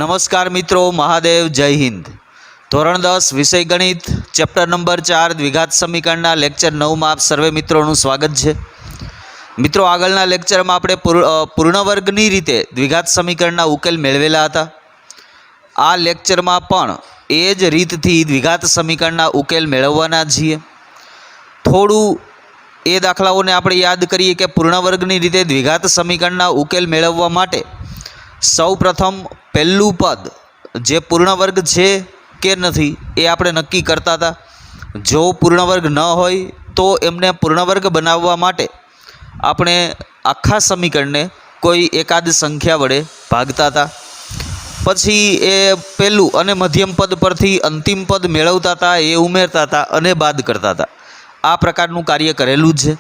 નમસ્કાર મિત્રો, મહાદેવ, જય હિન્દ। ધોરણ 10 વિષય ગણિત ચેપ્ટર નંબર 4 દ્વિઘાત સમીકરણના લેક્ચર 9માં આપ સર્વે મિત્રોનું સ્વાગત છે। મિત્રો, આગળના લેક્ચરમાં આપણે પૂર્ણવર્ગની રીતે દ્વિઘાત સમીકરણના ઉકેલ મેળવેલા હતા। આ લેક્ચરમાં પણ એ જ રીતથી દ્વિઘાત સમીકરણના ઉકેલ મેળવવાના છીએ। થોડું એ દાખલાઓને આપણે યાદ કરીએ કે પૂર્ણવર્ગની રીતે દ્વિઘાત સમીકરણના ઉકેલ મેળવવા માટે સૌપ્રથમ પહેલું પદ જે પૂર્ણવર્ગ છે કે નથી એ આપણે નક્કી કરતા હતા। જો પૂર્ણવર્ગ ન હોય તો એમને પૂર્ણવર્ગ બનાવવા માટે આપણે આખા સમીકરણને કોઈ એકાદ સંખ્યા વડે ભાગતા હતા। પછી એ પહેલું અને મધ્યમ પદ પરથી અંતિમ પદ મેળવતા હતા, એ ઉમેરતા હતા અને બાદ કરતા હતા। આ પ્રકારનું કાર્ય કરેલું છે।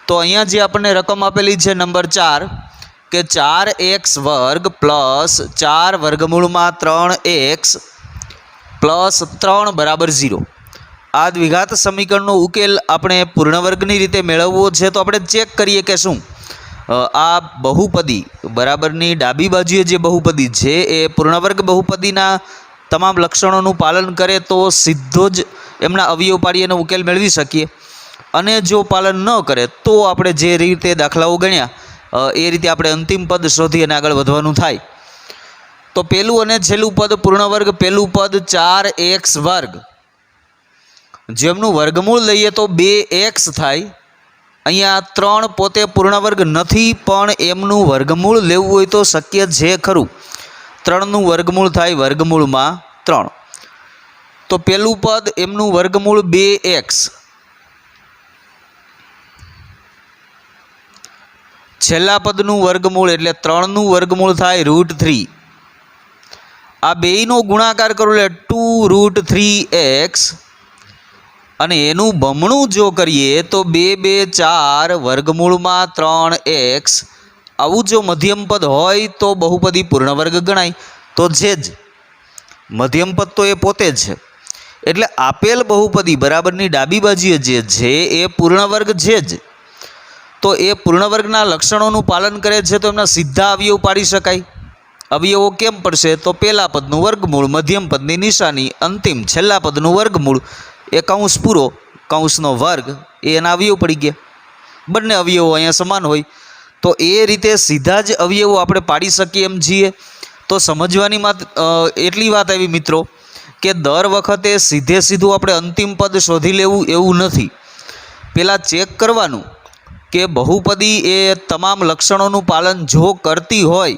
તો અહીંયા જે આપણને રકમ આપેલી છે નંબર 4 કે 4x વર્ગ પ્લસ 4 વર્ગમૂળમાં 3x પ્લસ 3 બરાબર 0। આ દ્વિઘાત સમીકરણનો ઉકેલ આપણે પૂર્ણવર્ગની રીતે મેળવવો છે તો આપણે ચેક કરીએ કે શું આ બહુપદી બરાબરની ડાબી બાજુએ જે બહુપદી છે એ પૂર્ણવર્ગ બહુપદીના તમામ લક્ષણોનું પાલન કરે તો સીધો જ એમના અવયવ પાડી અને ઉકેલ મેળવી શકીએ, અને જો પાલન ન કરે તો આપણે જે રીતે દાખલાઓ ગણ્યા એ રીતે આપણે અંતિમ પદ શોધી અને આગળ વધવાનું થાય। તો પહેલું અને છેલ્લું પદ પૂર્ણવર્ગ, પહેલું પદ 4x વર્ગ જેમનું વર્ગમૂળ લઈએ તો 2x થાય। અહીંયા 3 પોતે પૂર્ણવર્ગ નથી પણ એમનું વર્ગમૂળ લેવું હોય તો શક્ય છે ખરું। 3નું વર્ગમૂળ થાય વર્ગમૂળમાં 3। તો પહેલું પદ એમનું વર્ગમૂળ 2x, છેલ્લા પદનું વર્ગમૂળ એટલે 3નું વર્ગમૂળ થાય √3। આ બેયનો ગુણાકાર કરો એટલે 2√3x, અને એનું બમણું જો કરીએ તો 2 2 4 વર્ગમૂળમાં 3x। આવું જો મધ્યમ પદ હોય તો બહુપદી પૂર્ણવર્ગ ગણાય। તો છે જ મધ્યમ પદ તો એ પોતે જ છે, એટલે આપેલ બહુપદી બરાબરની ડાબી બાજુએ જે છે એ પૂર્ણવર્ગ છે જ। તો એ પૂર્ણવર્ગના લક્ષણોનું પાલન કરે છે તો એમના સીધા અવયવ પાડી શકાય। અવયવો કેમ પડશે તો પહેલા પદનું વર્ગમૂળ, મધ્યમ પદની નિશાની, અંતિમ છેલ્લા પદનું વર્ગમૂળ, એ કૌંસ પૂરો, કૌંસનો વર્ગ, એ એના અવયવ પડી ગયા। બંને અવયવો અહીંયા સમાન હોય તો એ રીતે સીધા જ અવયવો આપણે પાડી શકીએ એમ છીએ। તો સમજવાની એટલી વાત આવી મિત્રો કે દર વખતે સીધું આપણે અંતિમ પદ શોધી લેવું એવું નથી। પહેલાં ચેક કરવાનું કે બહુપદી એ તમામ લક્ષણોનું પાલન જો કરતી હોય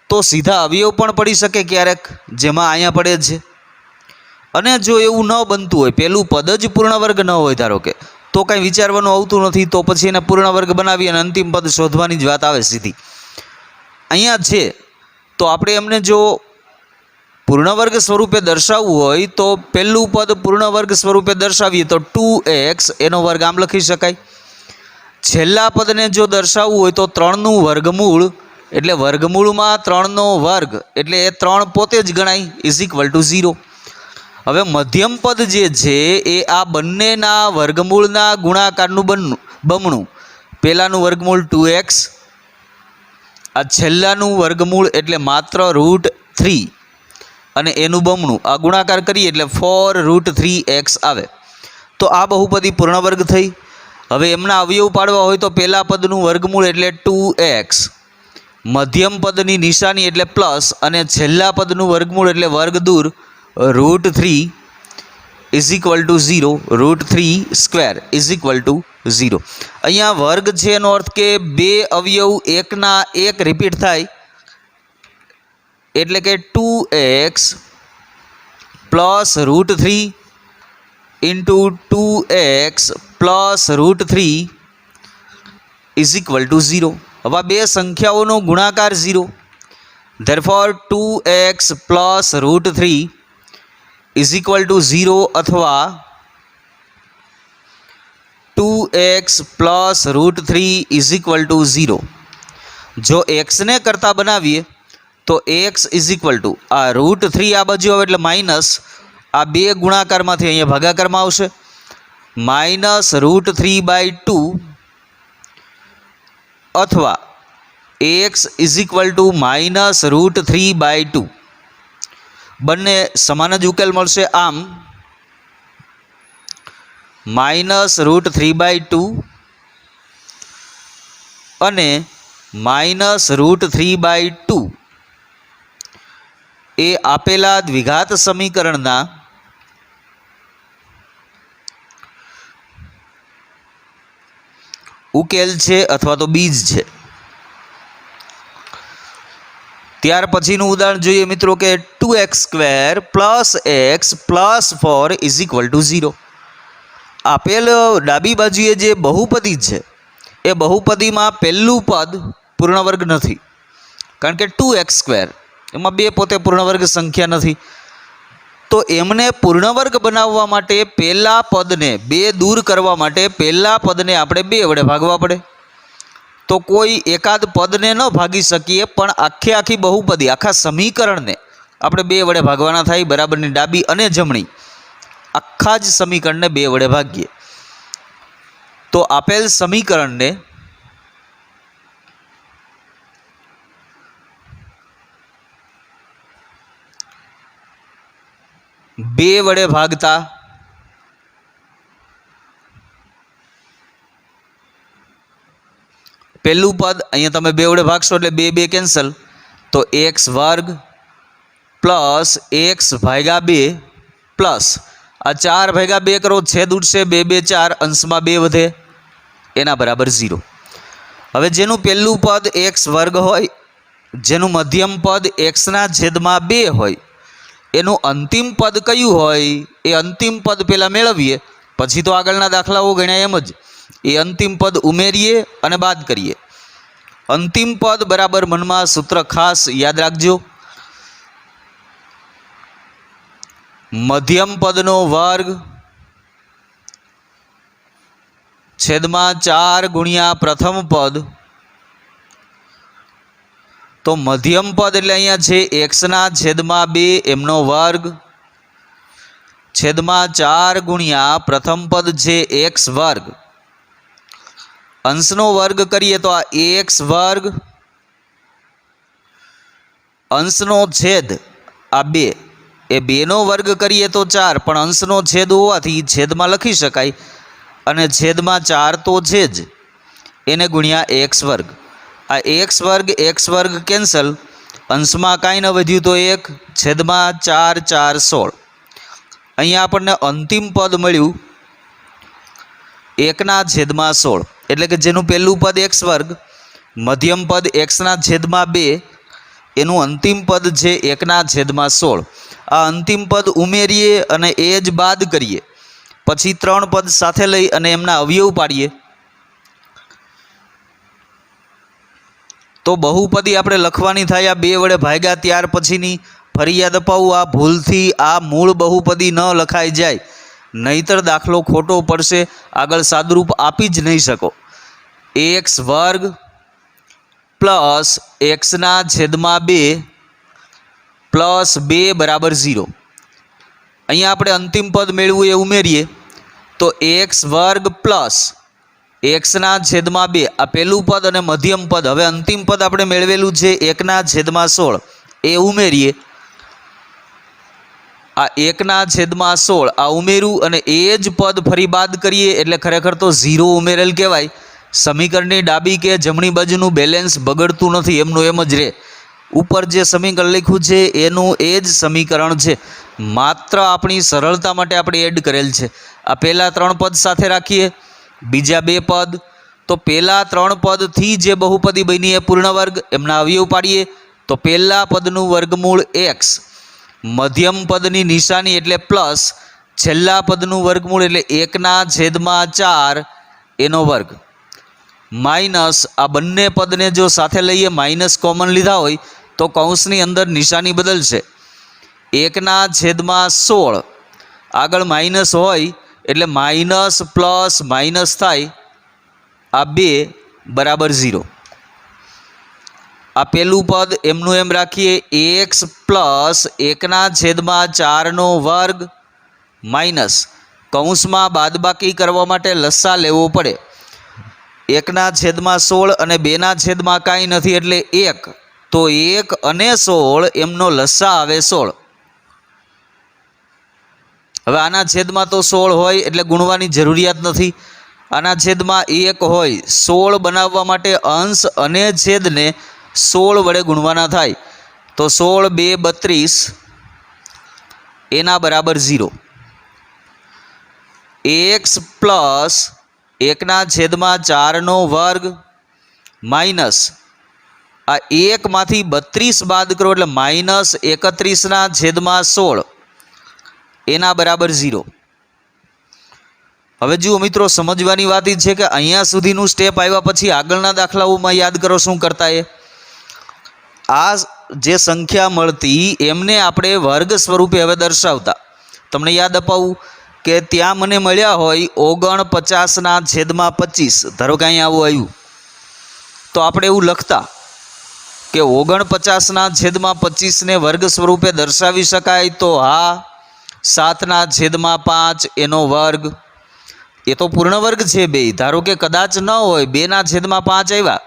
તો સીધા અવયવ પણ પડી શકે ક્યારેક, જેમાં અહીંયા પડે છે। અને જો એવું ન બનતું હોય, પહેલું પદ જ પૂર્ણવર્ગ ન હોય ધારો કે, તો કાંઈ વિચારવાનું આવતું નથી, તો પછી એને પૂર્ણવર્ગ બનાવી અને અંતિમ પદ શોધવાની જ વાત આવે સીધી। અહીંયા છે તો આપણે એમને જો પૂર્ણવર્ગ સ્વરૂપે દર્શાવવું હોય તો પહેલું પદ પૂર્ણવર્ગ સ્વરૂપે દર્શાવીએ તો 2x એનો વર્ગ આમ લખી શકાય। છેલ્લા પદને જો દર્શાવવું હોય તો 3નું વર્ગમૂળ એટલે વર્ગમૂળમાં 3નો વર્ગ એટલે એ 3 પોતે જ ગણાય =0। હવે મધ્યમ પદ જે છે એ આ બંનેના વર્ગમૂળના ગુણાકારનું બમણું, પહેલાંનું વર્ગમૂળ 2x, આ છેલ્લાનું વર્ગમૂળ એટલે માત્ર √3 અને એનું બમણું, આ ગુણાકાર કરીએ એટલે 4√3x આવે। તો આ બહુપદી પૂર્ણવર્ગ થઈ। હવે એમના અવયવ પાડવા હોય તો પહેલા પદનું વર્ગમૂળ એટલે 2x, મધ્યમ પદની નિશાની એટલે પ્લસ, અને છેલ્લા પદનું વર્ગમૂળ એટલે વર્ગ દૂર √3 =0, √3² = 0। અહીંયા વર્ગ છે એનો અર્થ કે બે અવયવ એકના એક રિપીટ થાય એટલે કે 2x પ્લસ √3 × 2x પ્લસ √3 = 0। હવે આ બે સંખ્યાઓનો ગુણાકાર 0, ધેરફોર 2x પ્લસ √3 = 0 અથવા 2x પ્લસ √3 = 0। જો xને કરતાં બનાવીએ તો x આ √3 આ બાજુ આવે એટલે માઇનસ, આ બે ગુણાકારમાંથી અહીંયા ભાગાકારમાં આવશે -√3/2 અથવા एक्स इज इक्वल टू -√3/2 બંને સમાન જ ઉકેલ મળશે. આમ -√3/2 અને -√3/2 એ આપેલા દ્વિઘાત સમીકરણના ઉકેલ છે અથવા તો બીજ છે. ત્યાર પછીનું ઉદાહરણ જોઈએ મિત્રો કે 2x² + x + 4 = 0. આપેલ ડાબી બાજુએ જે બહુપદી છે એ બહુપદીમાં પહેલું પદ પૂર્ણવર્ગ નથી, કારણ કે 2x² એમાં બે પોતે પૂર્ણવર્ગ સંખ્યા નથી. તો એમને પૂર્ણવર્ગ બનાવવા માટે પહેલા પદને બે દૂર કરવા માટે પહેલા પદને આપણે 2 વડે ભાગવા પડે. તો કોઈ એકાદ પદને ન ભાગી શકીએ, પણ આખી બહુપદી આખા સમીકરણને આપણે 2 વડે ભાગવાના થાય. બરાબરની ડાબી અને જમણી આખા જ સમીકરણને 2 વડે ભાગીએ તો આપેલ સમીકરણને બે વડે ભાગતા પહેલું પદ અહીંયા તમે 2 વડે ભાગશો એટલે 2 કેન્સલ, તો x² + x/2 પ્લસ આ 4/2 કરો, છેદ ઉઠશે, 2 2 4, અંશમાં 2 વધે, એના બરાબર 0. હવે જેનું પહેલું પદ x² હોય, જેનું મધ્યમ પદ x/2 હોય, એનું અંતિમ પદ કયું હોય એ અંતિમ પદ પહેલાં મેળવીએ, પછી તો આગળના દાખલાઓ ગણ્યા એમ જ. એ અંતિમ પદ ઉમેરીએ અને બાદ કરીએ. અંતિમ પદ બરાબર મનમાં સૂત્ર ખાસ યાદ રાખજો, મધ્યમ પદનો વર્ગ છેદમાં 4 ગુણ્યા પ્રથમ પદ. તો મધ્યમ પદ એટલે અહીંયા છે x/2 એમનો વર્ગ છેદમાં 4 ગુણ્યા પ્રથમ પદ છે x². અંશનો વર્ગ કરીએ તો આ x², અંશનો છેદ આ 2, એ 2નો વર્ગ કરીએ તો 4, પણ અંશનો છેદ હોવાથી છેદમાં લખી શકાય, અને છેદમાં 4 તો છે જ, એને ગુણ્યા x². આ x² કેન્સલ, અંશમાં કાંઈ ન વધ્યું તો 1, છેદમાં 4 4 16. અહીંયા આપણને અંતિમ પદ મળ્યું 1/16, એટલે કે જેનું પહેલું પદ x², મધ્યમ પદ x/2, એનું અંતિમ પદ છે 1/16. આ અંતિમ પદ ઉમેરીએ અને એ જ બાદ કરીએ, પછી 3 પદ સાથે લઈ અને એમના અવયવ પાડીએ તો બહુપદી આપણે લખવાની થાય આ 2 વડે ભાગ્યા ત્યાર પછીની. ફરી યાદ અપાવું, આ ભૂલથી આ મૂળ બહુપદી ન લખાઈ જાય, નહીતર દાખલો ખોટો પડશે, આગળ સાદુરૂપ આપી જ નહીં શકો. x² + x/2 પ્લસ 2 બરાબર 0. અહીંયા આપણે અંતિમ પદ મેળવું એ ઉમેરીએ તો x² + x/2 આ પહેલું પદ અને મધ્યમ પદ. હવે અંતિમ પદ આપણે મેળવેલું છે 1/16, એ ઉમેરીએ. આ 1/16 આ ઉમેરું અને એ જ પદ ફરી બાદ કરીએ એટલે ખરેખર તો 0 ઉમેરેલ કહેવાય. સમીકરણની ડાબી કે જમણી બાજુનું બેલેન્સ બગડતું નથી, એમનું એમ જ રહે. ઉપર જે સમીકરણ લખ્યું છે એનું એ જ સમીકરણ છે, માત્ર આપણી સરળતા માટે આપણે એડ કરેલ છે. આ પહેલાં 3 પદ સાથે રાખીએ, બીજા 2 પદ, તો પહેલાં 3 પદથી જે બહુપદી બની એ પૂર્ણ વર્ગ, એમના અવયવ પાડીએ તો પહેલા પદનું વર્ગમૂળ x, મધ્યમ પદની નિશાની એટલે પ્લસ, છેલ્લા પદનું વર્ગમૂળ એટલે 1/4 એનો વર્ગ, માઇનસ આ બંને પદને જો સાથે લઈએ, માઇનસ કોમન લીધા હોય તો કૌંસની અંદર નિશાની બદલશે. 1/16 આગળ માઇનસ હોય એટલે માઇનસ પ્લસ માઇનસ થાય, આ 2 બરાબર 0. આ પહેલું પદ એમનું એમ રાખીએ, x + 1/4 વર્ગ માઇનસ કૌંસમાં બાદબાકી કરવા માટે લસા લેવો પડે. 1/16 અને 2/16 કાંઈ નથી એટલે 1, તો 1 અને 16 એમનો લસા આવે 16. હવે આના છેદમાં તો 16 હોય એટલે ગુણવાની જરૂરિયાત નથી. આના છેદમાં 1 હોય, 16 બનાવવા માટે અંશ અને છેદને 16 વડે ગુણવાના થાય. તો 16 2 32 એના બરાબર 0. x પ્લસ 1/4 માઇનસ આ 1માંથી 32 બાદ કરો એટલે માઇનસ 31/16 એના બરાબર 0. હવે જુઓ મિત્રો, સમજવાની વાત એ છે કે અહીંયા સુધીનું સ્ટેપ આવ્યા પછી આગળના દાખલાઓમાં યાદ કરો શું કરતા એ આ જે સંખ્યા મળતી એમને આપણે વર્ગ સ્વરૂપે હવે દર્શાવતા. તમને યાદ અપાવું કે ત્યાં મને મળ્યા હોય 49/25, ધારો કે અહીંયા આવું આવ્યું તો આપણે એવું લખતા કે 49/25 ને વર્ગ સ્વરૂપે દર્શાવી શકાય. તો હા, 7/5 એનો વર્ગ, એ તો પૂર્ણ વર્ગ છે બે. ધારો કે કદાચ ન હોય 2/5 આવ્યા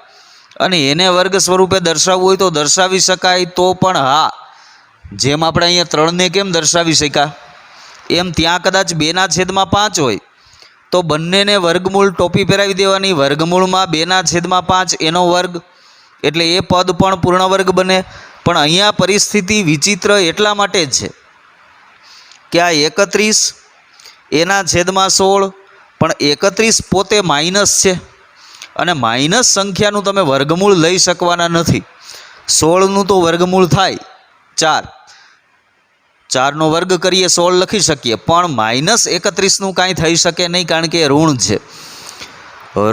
અને એને વર્ગ સ્વરૂપે દર્શાવવું હોય તો દર્શાવી શકાય. તો પણ હા, જેમ આપણે અહીંયા 3ને કેમ દર્શાવી શક્યા એમ ત્યાં કદાચ 2/5 હોય તો બંનેને વર્ગમૂળ ટોપી પહેરાવી દેવાની. વર્ગમૂળમાં 2/5 એનો વર્ગ એટલે એ પદ પણ પૂર્ણ વર્ગ બને. પણ અહીંયા પરિસ્થિતિ વિચિત્ર એટલા માટે જ છે કે આ 31 એના છેદમાં 16, પણ 31 પોતે માઇનસ છે અને માઇનસ સંખ્યાનું તમે વર્ગમૂળ લઈ શકવાના નથી. 16નું તો વર્ગમૂળ થાય 4, 4નો વર્ગ કરીએ 16 લખી શકીએ, પણ -31નું કાંઈ થઈ શકે નહીં, કારણ કે ઋણ છે.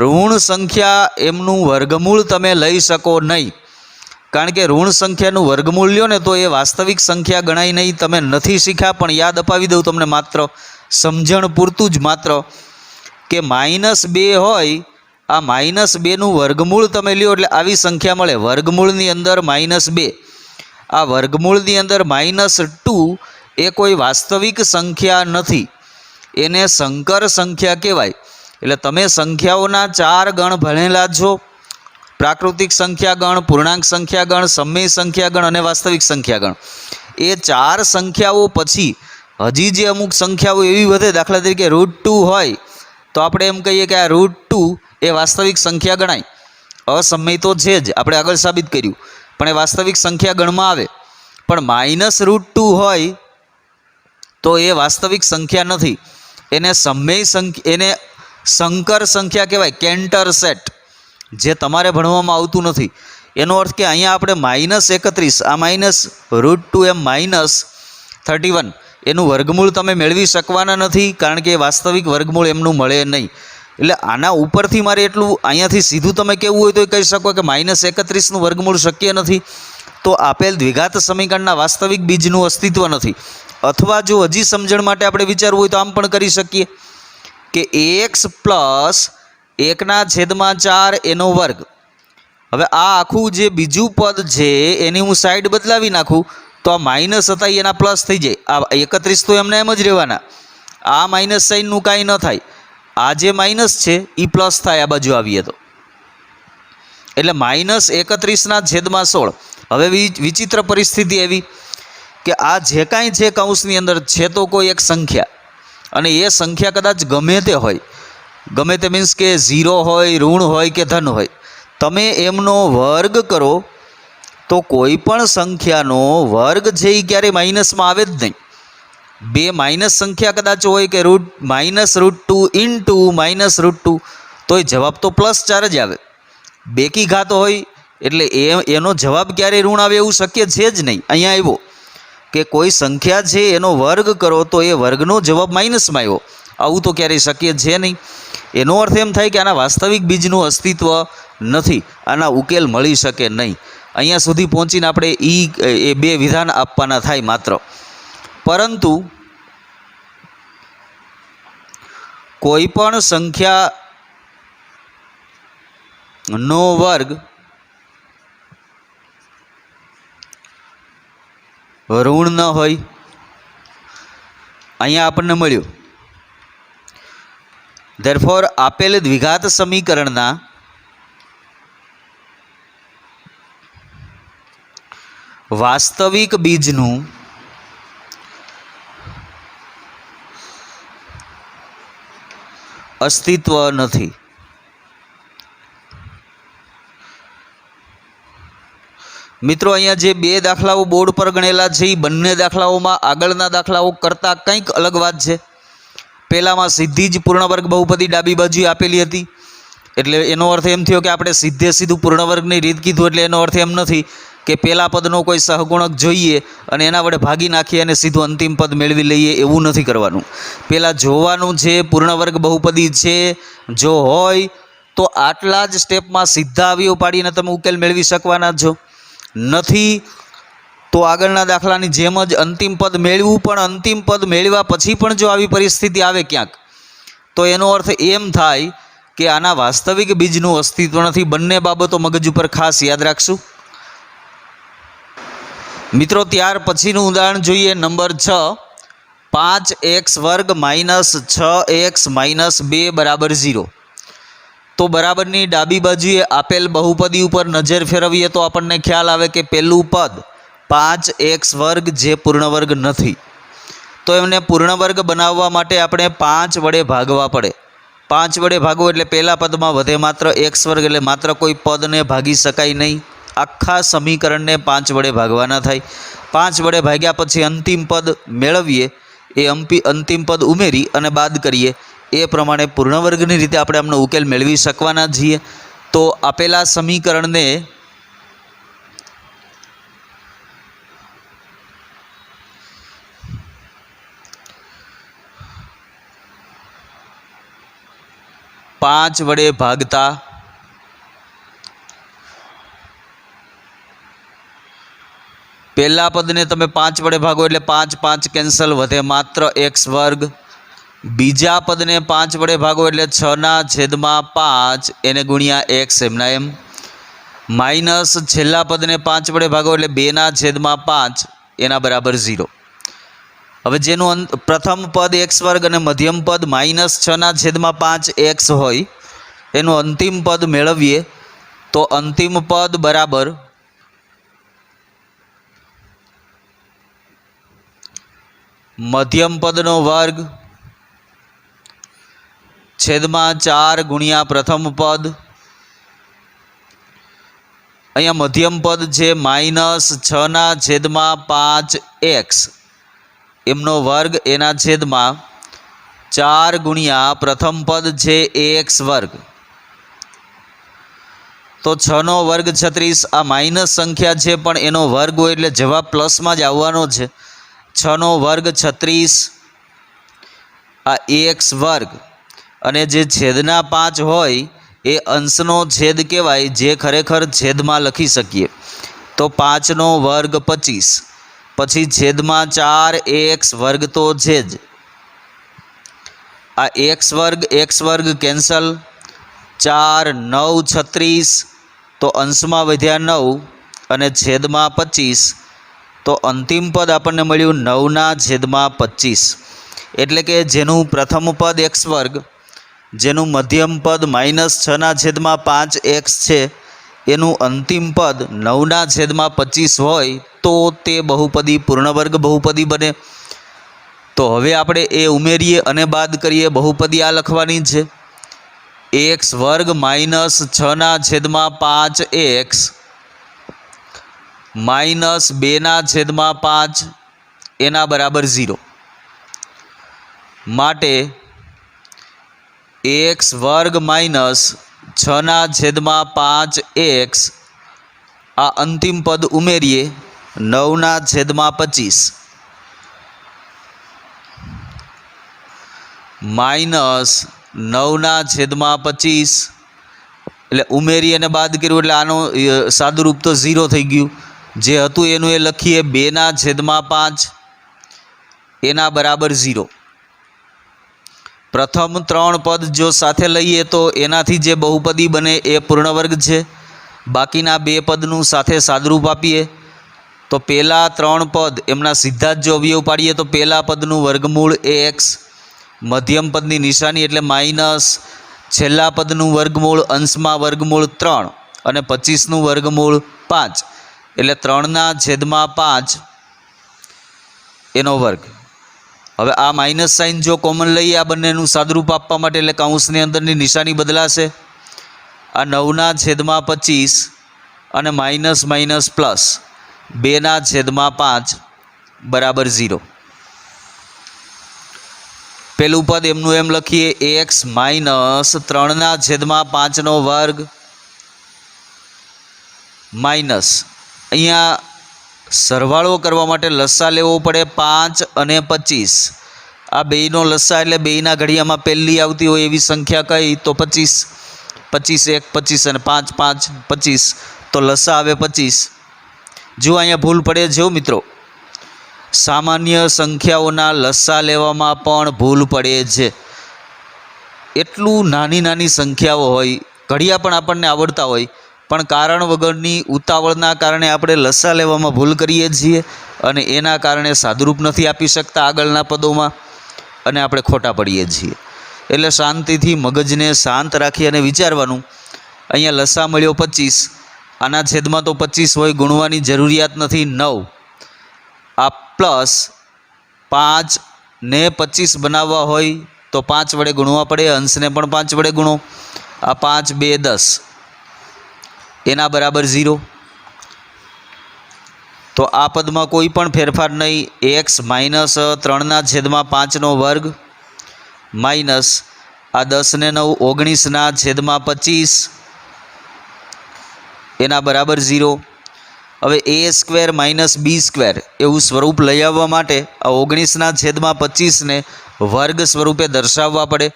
ઋણ સંખ્યા એમનું વર્ગમૂળ તમે લઈ શકો નહીં, કારણ કે ઋણ સંખ્યાનું વર્ગમૂળ લ્યો ને તો એ વાસ્તવિક સંખ્યા ગણાય નહીં. તમે નથી શીખ્યા પણ યાદ અપાવી દઉં તમને, માત્ર સમજણ પૂરતું જ માત્ર, કે -2 હોય, આ -2નું વર્ગમૂળ તમે લ્યો એટલે આવી સંખ્યા મળે. વર્ગમૂળની અંદર -2, આ વર્ગમૂળની અંદર -2 એ કોઈ વાસ્તવિક સંખ્યા નથી, એને સંકર સંખ્યા કહેવાય. એટલે તમે સંખ્યાઓના 4 ગણ ભણેલા છો: પ્રાકૃતિક સંખ્યાગણ, પૂર્ણાંક સંખ્યાગણ, સમય સંખ્યાગણ અને વાસ્તવિક સંખ્યાગણ. એ 4 સંખ્યાઓ પછી હજી જે અમુક સંખ્યાઓ એવી વધે, દાખલા તરીકે √2 હોય તો આપણે એમ કહીએ કે આ √2 એ વાસ્તવિક સંખ્યા ગણાય. અસમય તો છે જ, આપણે આગળ સાબિત કર્યું, પણ એ વાસ્તવિક સંખ્યા ગણમાં આવે. પણ -√2 હોય તો એ વાસ્તવિક સંખ્યા નથી, એને સમય સંખ્યા, એને સંકર સંખ્યા કહેવાય, કેન્ટર સેટ, જે તમારે ભણવામાં આવતું નથી. એનો અર્થ કે અહીંયા આપણે -31, આ -√2 એમ -31 એનું વર્ગમૂળ તમે મેળવી શકવાના નથી, કારણ કે વાસ્તવિક વર્ગમૂળ એમનું મળે નહીં. એટલે આના ઉપરથી મારે એટલું, અહીંયાથી સીધું તમે કહેવું હોય તો કહી શકો કે -31નું વર્ગમૂળ શક્ય નથી, તો આપેલ દ્વિઘાત સમીકરણના વાસ્તવિક બીજનું અસ્તિત્વ નથી. અથવા જો હજી સમજણ માટે આપણે વિચારવું હોય તો આમ પણ કરી શકીએ કે x પ્લસ 1/4 એનો વર્ગ. હવે આ આખું જે બીજું પદ છે એની હું સાઈડ બદલાવી નાખું તો આ માઇનસ હતા એના પ્લસ થઈ જાય. આ 31 તો એમને એમ જ રહેવાના, આ માઇનસ સાઇનનું કાંઈ ન થાય. આ જે માઇનસ છે એ પ્લસ થાય આ બાજુ આવીએ તો, એટલે -31/16. હવે વિચિત્ર પરિસ્થિતિ એવી કે આ જે કાંઈ છે કૌંસની અંદર છે તો કોઈ એક સંખ્યા, અને એ સંખ્યા કદાચ ગમે તે હોય, ગમે તે મીન્સ કે 0 હોય, ઋણ હોય કે ધન હોય, તમે એમનો વર્ગ કરો તો કોઈ પણ સંખ્યાનો વર્ગ છે એ ક્યારેય માઇનસમાં આવે જ નહીં. બે માઇનસ સંખ્યા કદાચ હોય કે -√2 ઇન્ટુ -√2, તો એ જવાબ તો +4 જ આવે. બેકી ઘાત હોય એટલે એનો જવાબ ક્યારેય ઋણ આવે એવું શક્ય છે જ નહીં. અહીંયા આવ્યો કે કોઈ સંખ્યા છે એનો વર્ગ કરો તો એ વર્ગનો જવાબ માઇનસમાં આવ્યો, આવું તો ક્યારેય શક્ય છે નહીં. એનો અર્થ એમ થાય કે આના વાસ્તવિક બીજનું અસ્તિત્વ નથી, આના ઉકેલ મળી શકે નહીં. અહીંયા સુધી પહોંચીને આપણે એ બે વિધાન આપવાના થાય માત્ર. પરંતુ કોઈ પણ સંખ્યાનો વર્ગ ઋણ ન હોય, અહીંયા આપણને મળ્યું. ધેરફોર આપેલ દ્વિઘાત સમીકરણના વાસ્તવિક બીજનું અસ્તિત્વ નથી. મિત્રો અહીંયા જે બે દાખલાઓ બોર્ડ પર ગણેલા છે એ બંને દાખલાઓમાં આગળના દાખલાઓ કરતાં કંઈક અલગ વાત છે. પહેલામાં સીધી જ પૂર્ણવર્ગ બહુપદી ડાબી બાજુએ આપેલી હતી, એટલે એનો અર્થ એમ થયો કે આપણે સીધું પૂર્ણવર્ગની રીત કીધું, એટલે એનો અર્થ એમ નથી કે પહેલા પદનો કોઈ સહગુણક જોઈએ અને એના વડે ભાગી નાખીએ અને સીધું અંતિમ પદ મેળવી લઈએ, એવું નથી કરવાનું. પહેલાં જોવાનું છે પૂર્ણવર્ગ બહુપદી છે, જો હોય તો આટલા જ સ્ટેપમાં સીધા અવયવ પાડીને તમે ઉકેલ મેળવી શકવાના છો. નથી તો આગળના દાખલાની જેમ જ અંતિમ પદ મેળવવું, પણ અંતિમ પદ મેળવ્યા પછી પણ જો આવી પરિસ્થિતિ આવે ક્યાંક, તો એનો અર્થ એમ થાય કે આના વાસ્તવિક બીજનું અસ્તિત્વ નથી. બંને બાબતો મગજ ઉપર ખાસ યાદ રાખશું મિત્રો. ત્યાર પછીનું ઉદાહરણ જોઈએ, નંબર 6. 5x² - 6x - 2 = 0. તો બરાબરની ડાબી બાજુએ આપેલ બહુપદી ઉપર નજર ફેરવીએ તો આપણને ખ્યાલ આવે કે પહેલું પદ 5x² જે પૂર્ણવર્ગ નથી, તો એમને પૂર્ણવર્ગ બનાવવા માટે આપણે 5 વડે ભાગવા પડે. 5 વડે ભાગવો એટલે પહેલા પદમાં વધે માત્ર x², એટલે માત્ર કોઈ પદને ભાગી શકાય નહીં. આખા સમીકરણને 5 વડે ભાગવાના થાય. 5 વડે ભાગ્યા પછી અંતિમ પદ મેળવીએ, એ અંતિમ પદ ઉમેરી અને બાદ કરીએ, એ પ્રમાણે પૂર્ણવર્ગની રીતે આપણે આમનો ઉકેલ મેળવી શકવાના છીએ. તો આપેલા સમીકરણને પાંચ વડે ભાગતા પહેલા પદને તમે 5 વડે ભાગો એટલે 5 5 કેન્સલ, વધે માત્ર x². બીજા પદને 5 વડે ભાગો એટલે 6/5 એને ગુણ્યા x એમના એમ, માઇનસ છેલ્લા પદને 5 વડે ભાગો એટલે 2/5 એના બરાબર 0. હવે જેનું પ્રથમ પદ x² અને મધ્યમ પદ -6/5 x હોય, એનું અંતિમ પદ મેળવીએ તો અંતિમ પદ બરાબર મધ્યમ પદનો વર્ગ /4 ગુણ્યા પ્રથમ પદ. અહીંયા મધ્યમ પદ છે -6/5 x, એમનો વર્ગ એના છેદમાં 4 ગુણ્યા પ્રથમ પદ છે ax². તો 6નો વર્ગ 36, આ માઇનસ સંખ્યા છે પણ એનો વર્ગ હોય એટલે જવાબ પ્લસમાં જ આવવાનો છે. 6નો વર્ગ 36, આ ax², અને જે છેદના 5 હોય એ અંશનો છેદ કહેવાય, જે ખરેખર છેદમાં લખી શકીએ. તો 5નો વર્ગ 25, પછી છેદમાં 4 ax² તો છે જ. આ x² કેન્સલ, 4 9 36, તો અંશમાં વધ્યા 9 અને છેદમાં 25, તો અંતિમ પદ આપણને મળ્યું 9/25. એટલે કે જેનું પ્રથમ પદ x², જેનું મધ્યમ પદ -6/5 x છે, એનું અંતિમ પદ 9/25 હોય તો તે બહુપદી પૂર્ણવર્ગ બહુપદી બને. તો હવે આપણે એ ઉમેરીએ અને બાદ કરીએ. બહુપદી આ લખવાની છે, x² - 6/5 x -2/5 એના બરાબર 0. માટે x² - 6/5 x, આ અંતિમ પદ ઉમેરીએ 9/25 -9/25, એટલે ઉમેરી અને બાદ કર્યું એટલે આનું સાદુરૂપ તો 0 થઈ ગયું. જે હતું એનું એ લખીએ 2/5 એના બરાબર 0. પ્રથમ 3 પદ જો સાથે લઈએ તો એનાથી જે બહુપદી બને એ પૂર્ણવર્ગ છે. બાકીના 2 પદનું સાથે સાદુરૂપ આપીએ તો પહેલા 3 પદ એમના સીધા જ જો અવયવ પાડીએ તો પહેલા પદનું વર્ગમૂળ ax, મધ્યમ પદની નિશાની એટલે માઇનસ, છેલ્લા પદનું વર્ગમૂળ અંશમાં વર્ગમૂળ 3 અને 25નું વર્ગમૂળ 5, એટલે 3/5 એનો વર્ગ। હવે આ માઇનસ સાઇન જો કોમન લઈએ આ બંનેનું સાદુરૂપ આપવા માટે, એટલે કૌંસની અંદરની નિશાની બદલાશે। આ 9/25 અને માઇનસ માઇનસ પ્લસ 2/5 બરાબર 0। પેલું પદ એમનું એમ લખીએ, x માઇનસ 3/5 વર્ગ માઇનસ, અહીંયા સરવાળો કરવા માટે લસા લેવો પડે 5 અને 25। આ બેયનો લસા એટલે બેયના ઘડિયામાં પહેલી આવતી હોય એવી સંખ્યા કઈ? તો 25। 25 1 25 અને 5 5 25, તો લસા આવે 25। જો અહીંયા ભૂલ પડે જો મિત્રો, સામાન્ય સંખ્યાઓના લસા લેવામાં પણ ભૂલ પડે છે। એટલું નાની નાની સંખ્યાઓ હોય, ઘડિયા પણ આપણને આવડતા હોય, પણ કારણ વગરની ઉતાવળના કારણે આપણે લસા લેવામાં ભૂલ કરીએ છીએ અને એના કારણે સાદુરૂપ નથી આપી શકતા આગળના પદોમાં અને આપણે ખોટા પડીએ છીએ। એટલે શાંતિથી મગજને શાંત રાખી અને વિચારવાનું। અહીંયા લસા મળ્યો 25, આના છેદમાં તો 25 હોય, ગુણવાની જરૂરિયાત નથી 9। આ પ્લસ 5 ને 25 બનાવવા હોય તો 5 વડે ગુણવા પડે, અંશને પણ 5 વડે ગુણો। આ 5 2 10 એના બરાબર 0। તો આ પદમાં કોઈ પણ ફેરફાર નહીં। x માઇનસ 3/5 વર્ગ માઇનસ આ 10 ને 9 19/25 એના બરાબર 0। હવે a² માઇનસ b² એવું સ્વરૂપ લઈ આવવા માટે આ 19/25 ને વર્ગ સ્વરૂપે દર્શાવવા પડે।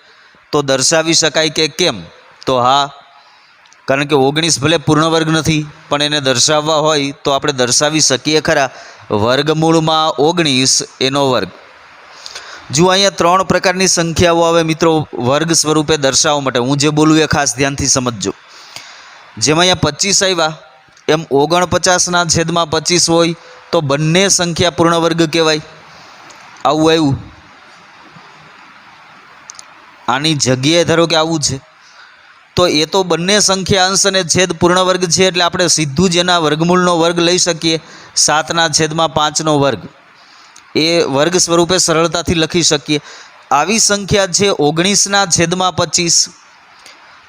તો દર્શાવી શકાય કે કેમ? તો હા, કારણ કે 19 ભલે પૂર્ણ વર્ગ નથી, પણ એને દર્શાવવા હોય તો આપણે દર્શાવી શકીએ ખરા। વર્ગમૂળમાં 19 એનો વર્ગ। જો અહીંયા 3 પ્રકારની સંખ્યાઓ આવે મિત્રો વર્ગ સ્વરૂપે દર્શાવવા માટે, હું જે બોલું એ ખાસ ધ્યાનથી સમજજો। જેમ અહીંયા 25 આવ્યા, એમ 49/25 હોય તો બંને સંખ્યા પૂર્ણ વર્ગ કહેવાય। આવું આવ્યું, આની જગ્યાએ ધારો કે આવું છે, તો એ તો બંને સંખ્યા અંશ અને છેદ પૂર્ણ વર્ગ છે, એટલે આપણે સીધું જ એના વર્ગમૂળનો વર્ગ લઈ શકીએ। 7/5 વર્ગ એ વર્ગ સ્વરૂપે સરળતાથી લખી શકીએ। આવી સંખ્યા છે 19/25,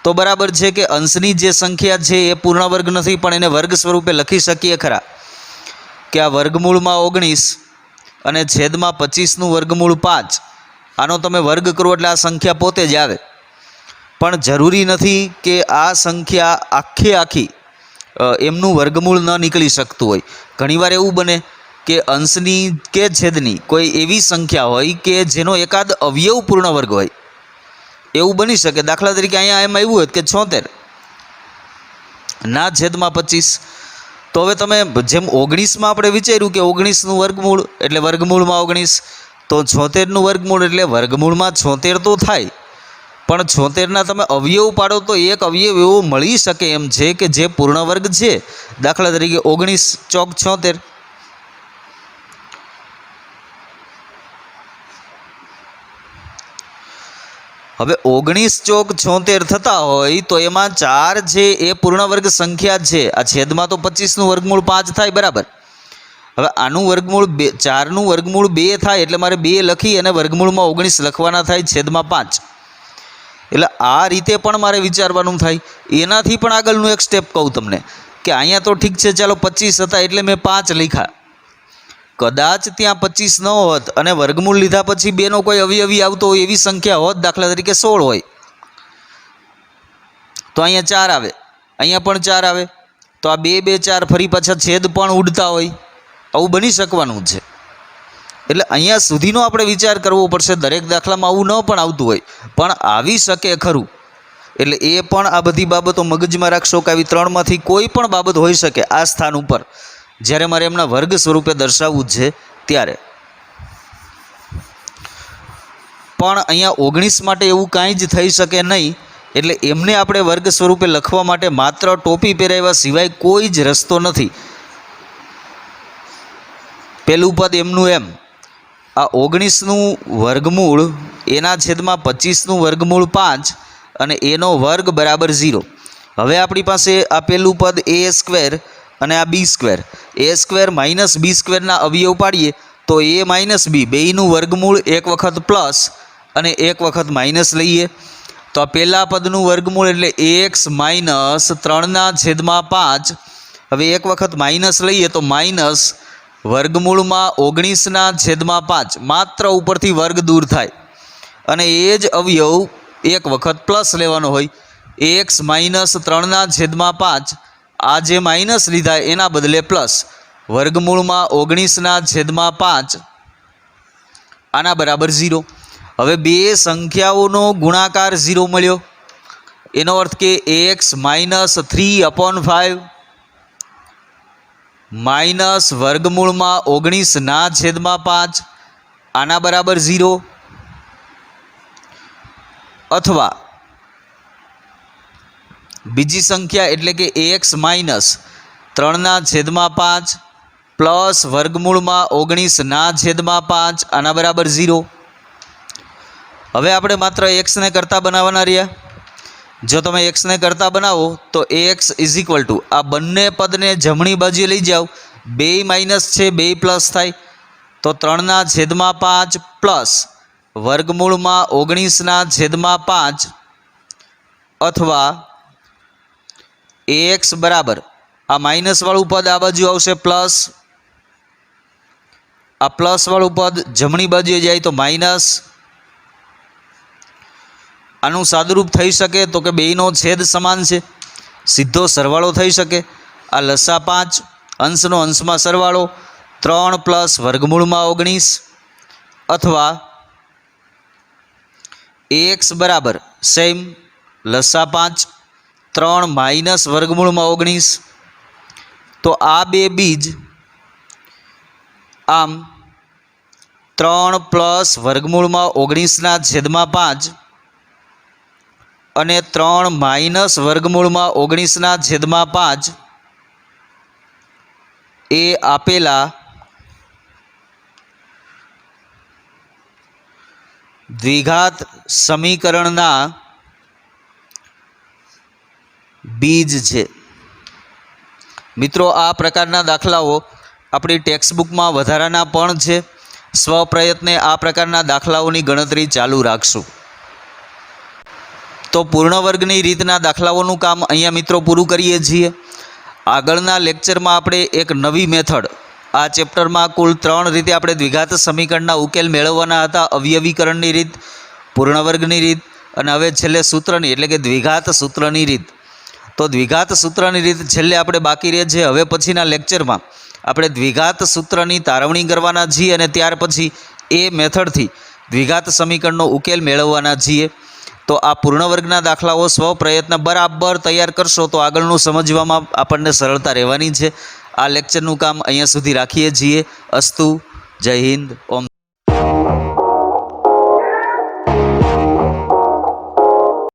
તો બરાબર છે કે અંશની જે સંખ્યા છે એ પૂર્ણ વર્ગ નથી, પણ એને વર્ગ સ્વરૂપે લખી શકીએ ખરા કે આ વર્ગમૂળમાં 19 અને છેદમાં 25નું વર્ગમૂળ 5, આનો તમે વર્ગ કરો એટલે આ સંખ્યા પોતે જ આવે। પણ જરૂરી નથી કે આ સંખ્યા આખી એમનું વર્ગમૂળ ન નીકળી શકતું હોય। ઘણીવાર એવું બને કે અંશની કે છેદની કોઈ એવી સંખ્યા હોય કે જેનો એકાદ અવયવ પૂર્ણ વર્ગ હોય, એવું બની શકે। દાખલા તરીકે અહીંયા એમ આવ્યું હોય કે 76/25, તો હવે તમે જેમ 19માં આપણે વિચાર્યું કે 19નું વર્ગમૂળ એટલે વર્ગમૂળમાં 19, તો 76નું વર્ગમૂળ એટલે વર્ગમૂળમાં 76 તો થાય, પણ 76ના તમે અવયવ પાડો તો એક અવયવ એવો મળી શકે એમ છે કે જે પૂર્ણ વર્ગ છે। દાખલા તરીકે 19 ચોક 76। હવે 19 ચોક 76 થતા હોય તો એમાં 4 છે એ પૂર્ણ વર્ગ સંખ્યા છે। આ છેદમાં તો 25નું વર્ગમૂળ 5 થાય બરાબર। હવે આનું વર્ગમૂળ 4નું વર્ગમૂળ 2 થાય, એટલે મારે 2 લખી અને વર્ગમૂળમાં 19 લખવાના થાય છેદમાં 5। એટલે આ રીતે પણ મારે વિચારવાનું થાય। એનાથી પણ આગળનું એક સ્ટેપ કહું તમને કે અહીંયા તો ઠીક છે, ચાલો 25 હતા એટલે મેં 5 લખ્યા, કદાચ ત્યાં 25 ન હોત અને વર્ગમૂળ લીધા પછી 2નો કોઈ અવયવી આવતો હોય એવી સંખ્યા હોત, દાખલા તરીકે 16 હોય, તો અહીંયા 4 આવે, અહીંયા પણ 4 આવે, તો આ 2 2 4 ફરી પાછા છેદ પણ ઉડતા હોય, આવું બની શકવાનું છે। એટલે અહીંયા સુધીનો આપણે વિચાર કરવો પડશે। દરેક દાખલામાં આવું ન પણ આવતું હોય, પણ આવી શકે ખરું। એટલે એ પણ આ બધી બાબતો મગજમાં રાખશો કે આવી 3માંથી કોઈ પણ બાબત હોઈ શકે આ સ્થાન ઉપર, જ્યારે મારે એમના વર્ગ સ્વરૂપે દર્શાવવું છે ત્યારે। પણ અહીંયા 19 માટે એવું કાંઈ જ થઈ શકે નહીં, એટલે એમને આપણે વર્ગ સ્વરૂપે લખવા માટે માત્ર ટોપી પહેરાવ્યા સિવાય કોઈ જ રસ્તો નથી। પેલું પદ એમનું એમ, આ 19નું વર્ગમૂળ એના છેદમાં 25નું વર્ગમૂળ 5 અને એનો વર્ગ બરાબર 0। હવે આપણી પાસે આ પેલું પદ a² અને આ બી સ્ક્વેર, એ સ્ક્વેર માઇનસ બી સ્ક્વેરના અવયવ પાડીએ તો એ માઇનસ બી બેયનું વર્ગમૂળ એક વખત પ્લસ અને એક વખત માઇનસ લઈએ તો આ પહેલા પદનું વર્ગમૂળ એટલે એક્સ માઇનસ 3/5. હવે એક વખત માઇનસ લઈએ તો માઇનસ વર્ગમૂળમાં 19/5, માત્ર ઉપરથી વર્ગ દૂર થાય અને એ જ અવયવ એક વખત પ્લસ લેવાનો હોય, એક્સ માઇનસ 3/5. આ જે માઇનસ લીધા એના બદલે પ્લસ વર્ગમૂળમાં 19/5 આના બરાબર 0. હવે બે સંખ્યાઓનો ગુણાકાર 0 મળ્યો, એનો અર્થ કે એક્સ માઇનસ 3/5 માઇનસ વર્ગમૂળમાં 19/5 આના બરાબર 0. અથવા બીજી સંખ્યા એટલે કે એક્સ માઇનસ 3/5 પ્લસ વર્ગમૂળમાં 19/5 આના બરાબર 0. હવે આપણે માત્ર એક્સને કરતા બનાવવાના રહ્યા. જો તમે એક્સને કરતા બનાવો તો એક્સ ઇઝ ઇક્વલ ટુ આ બંને પદને જમણી બાજુએ લઈ જાઓ, બે માઇનસ છે બે પ્લસ થાય તો 3/5 પ્લસ વર્ગમૂળમાં 19/5 અથવા એક્સ બરાબર આ માઇનસવાળું પદ આ બાજુ આવશે પ્લસ, આ પ્લસવાળું પદ જમણી બાજુએ જાય તો માઇનસ. આનું સાદુરૂપ થઈ શકે તો કે બેયનો છેદ સમાન છે, સીધો સરવાળો થઈ શકે. આ લસા 5, અંશનો અંશમાં સરવાળો 3 પ્લસ વર્ગમૂળમાં 19 અથવા એક્સ બરાબર સેમ લસા 5 3 માઇનસ વર્ગમૂળમાં 19. તો આ બે બીજ આમ 3 પ્લસ વર્ગમૂળમાં 19/5 અને 3 માઇનસ વર્ગમૂળમાં 19/5 એ આપેલા દ્વિઘાત સમીકરણના બીજ છે. મિત્રો આ પ્રકારના દાખલાઓ આપણી ટેક્સ્ટબુકમાં વધારાના પણ છે. સ્વપ્રયત્ને આ પ્રકારના દાખલાઓની ગણતરી ચાલુ રાખશું. તો પૂર્ણ વર્ગની રીતના દાખલાઓનું કામ અહીંયા મિત્રો પૂરું કરીએ છીએ. આગળના લેક્ચરમાં આપણે એક નવી મેથડ, આ ચેપ્ટરમાં કુલ 3 રીતે આપણે દ્વિઘાત સમીકરણના ઉકેલ મેળવવાના હતા. અવયવીકરણની રીત, પૂર્ણ વર્ગની રીત અને હવે છેલ્લે સૂત્રની એટલે કે દ્વિઘાત સૂત્રની રીત. તો દ્વિઘાત સૂત્રની રીત છેલ્લે આપણે બાકી રહે છે. હવે પછીના લેક્ચરમાં આપણે દ્વિઘાત સૂત્રની તારવણી કરવાના છીએ અને ત્યાર પછી એ મેથડથી દ્વિઘાત સમીકરણનો ઉકેલ મેળવવાના છીએ. તો આ પૂર્ણ વર્ગના દાખલાઓ સ્વપ્રયત્ન બરાબર તૈયાર કરશો તો આગળનું સમજવામાં આપણને સરળતા રહેવાની છે. આ લેક્ચરનું કામ અહીંયા સુધી રાખીએ છીએ. અસ્તુ. જય હિન્દ. ઓમ.